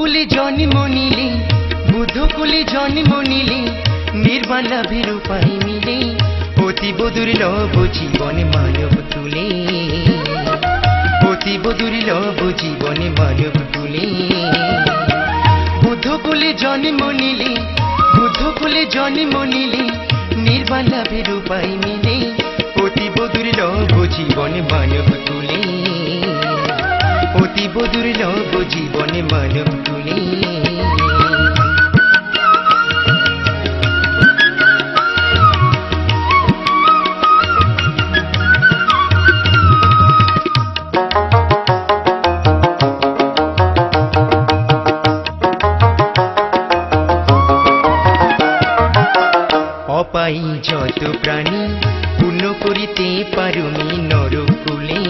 বুদ্ধকুলে জন্ম নিলে বুদ্ধকুলে জন্ম নিলে নির্বাণ লাভের উপায় মিলে অতীব দুর্লভ জীবনে মানব তুলে অতীব দুর্লভ জীবনে মানব তুলে বুদ্ধকুলে জন্ম নিলে বুদ্ধকুলে জন্ম নিলে নির্বাণ লাভের উপায় মিলে অতীব দুর্লভ জীবনে মানব তুলে অতীব দুর্লভ জীবনে মানব তুলে অপাই যত প্রাণী পূর্ণ করিতে পারুমি নরকুলে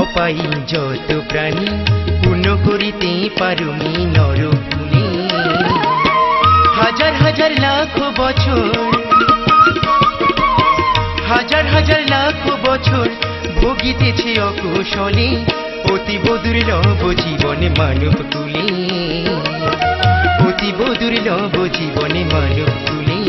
অপাই যত প্রাণী পূর্ণ করিতে পারুমি নরকুলে হাজার হাজার লাখ বছর হাজার হাজার লাখ বছর ভোগিতেছে অকুশলে অতীব দুর্লভ জীবনে মানব তুলে অতীব দুর্লভ জীবনে মানব তুলে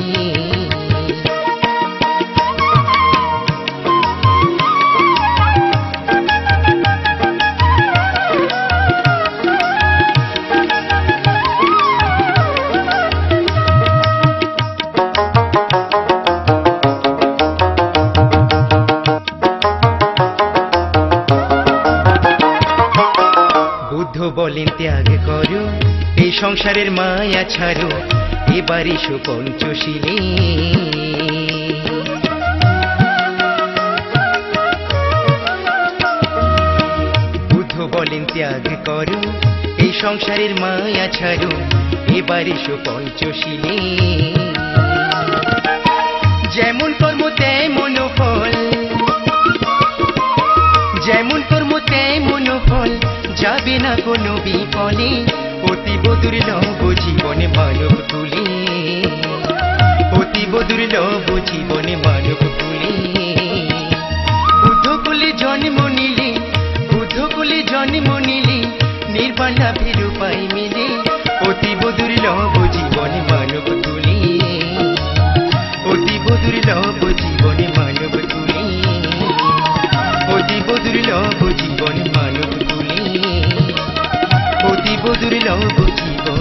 বুদ্ধ বলেন ত্যাগ করো এই সংসারের মায়া ছাড়ো এবার এসো পঞ্চশীলে বুদ্ধ বলেন ত্যাগ করো এই সংসারের মায়া ছাড়ো এবার এসো পঞ্চশীলে যেমন কর্ম তেমন ফল যেমন কর্ম তেমন ফল যাবে না কোনো বিফলে অতীব দুর্লভ জীবনে মানব তুলে অতীব দুর্লভ জীবনে মানব তুলে বুদ্ধকুলে জন্ম নিলে বুদ্ধকুলে জন্ম নিলে নির্বাণ লাভের উপায় মিলে অতীব দুর্লভ জীবনে মানব তুলে অতীব দুর্লভ জীবনে মানব তুলে অতীব দুর্লভ জীবনে মানব তুলে অতীব দুর্লভ জীবন